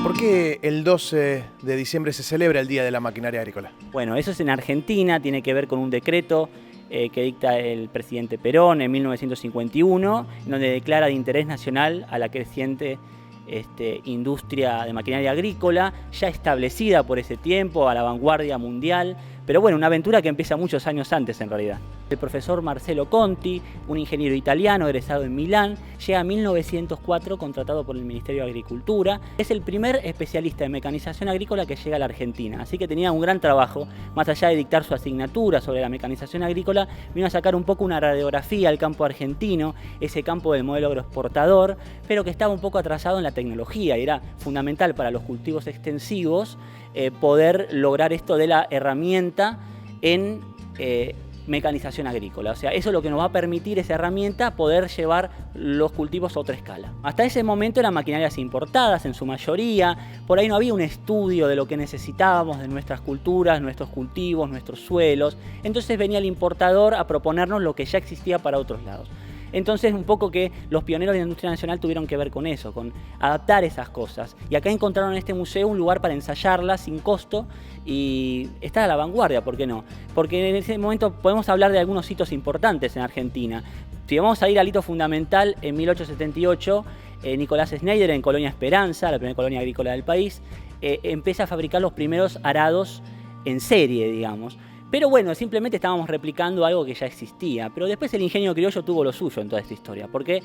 ¿Por qué el 12 de diciembre se celebra el Día de la Maquinaria Agrícola? Bueno, eso es en Argentina, tiene que ver con un decreto que dicta el presidente Perón en 1951, en donde declara de interés nacional a la creciente industria de maquinaria agrícola, ya establecida por ese tiempo, a la vanguardia mundial, pero bueno, una aventura que empieza muchos años antes en realidad. El profesor Marcello Conti, un ingeniero italiano egresado en Milán, llega en 1904 contratado por el Ministerio de Agricultura. Es el primer especialista en mecanización agrícola que llega a la Argentina, así que tenía un gran trabajo. Más allá de dictar su asignatura sobre la mecanización agrícola, vino a sacar un poco una radiografía al campo argentino, ese campo del modelo agroexportador, pero que estaba un poco atrasado en la tecnología y era fundamental para los cultivos extensivos poder lograr esto de la herramienta en mecanización agrícola. O sea, eso es lo que nos va a permitir, esa herramienta, poder llevar los cultivos a otra escala. Hasta ese momento eran maquinarias importadas en su mayoría, por ahí no había un estudio de lo que necesitábamos, de nuestras culturas, nuestros cultivos, nuestros suelos. Entonces venía el importador a proponernos lo que ya existía para otros lados. Entonces un poco que los pioneros de la industria nacional tuvieron que ver con eso, con adaptar esas cosas. Y acá encontraron en este museo un lugar para ensayarlas sin costo y estar a la vanguardia, ¿por qué no? Porque en ese momento podemos hablar de algunos hitos importantes en Argentina. Si vamos a ir al hito fundamental, en 1878, Nicolás Schneider en Colonia Esperanza, la primera colonia agrícola del país, empieza a fabricar los primeros arados en serie, digamos. Pero bueno, simplemente estábamos replicando algo que ya existía. Pero después el ingenio criollo tuvo lo suyo en toda esta historia. Porque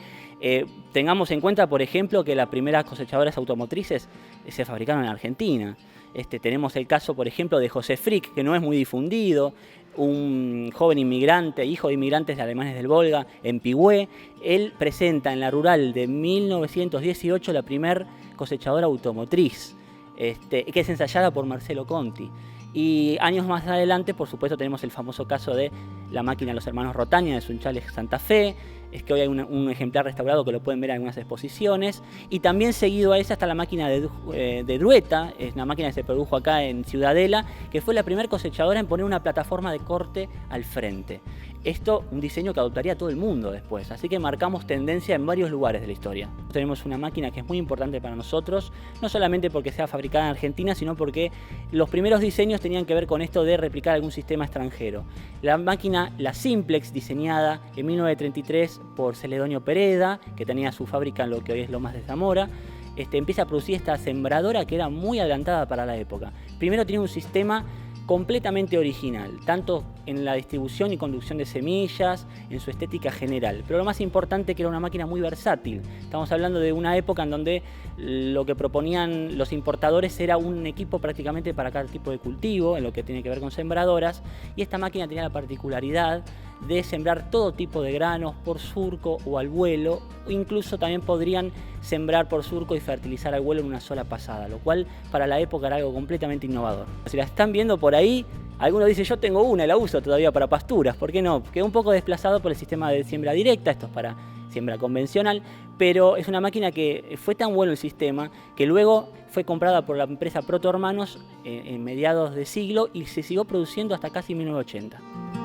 tengamos en cuenta, por ejemplo, que las primeras cosechadoras automotrices se fabricaron en Argentina. Tenemos el caso, por ejemplo, de José Frick, que no es muy difundido, un joven inmigrante, hijo de inmigrantes de alemanes del Volga, en Pigüé. Él presenta en la rural de 1918 la primer cosechadora automotriz, que es ensayada por Marcello Conti. Y años más adelante, por supuesto, tenemos el famoso caso de la máquina de los hermanos Rotaña de Sunchales Santa Fe, es que hoy hay un ejemplar restaurado que lo pueden ver en algunas exposiciones, y también seguido a esa está la máquina de Drueta, es una máquina que se produjo acá en Ciudadela, que fue la primera cosechadora en poner una plataforma de corte al frente. Esto, un diseño que adoptaría todo el mundo después, así que marcamos tendencia en varios lugares de la historia. Tenemos una máquina que es muy importante para nosotros, no solamente porque sea fabricada en Argentina, sino porque los primeros diseños tenían que ver con esto de replicar algún sistema extranjero. La máquina, la Simplex, diseñada en 1933 por Celedonio Pereda, que tenía su fábrica en lo que hoy es Lomas de Zamora, empieza a producir esta sembradora que era muy adelantada para la época. Primero tenía un sistema completamente original, tanto en la distribución y conducción de semillas, en su estética general. Pero lo más importante, que era una máquina muy versátil. Estamos hablando de una época en donde lo que proponían los importadores era un equipo prácticamente para cada tipo de cultivo, en lo que tiene que ver con sembradoras, y esta máquina tenía la particularidad de sembrar todo tipo de granos por surco o al vuelo, o incluso también podrían sembrar por surco y fertilizar al vuelo en una sola pasada, lo cual para la época era algo completamente innovador. Si la están viendo por ahí, algunos dicen yo tengo una y la uso todavía para pasturas, ¿por qué no? Quedó un poco desplazado por el sistema de siembra directa, esto es para siembra convencional, pero es una máquina que fue tan bueno el sistema que luego fue comprada por la empresa Proto Hermanos en mediados de siglo y se siguió produciendo hasta casi 1980.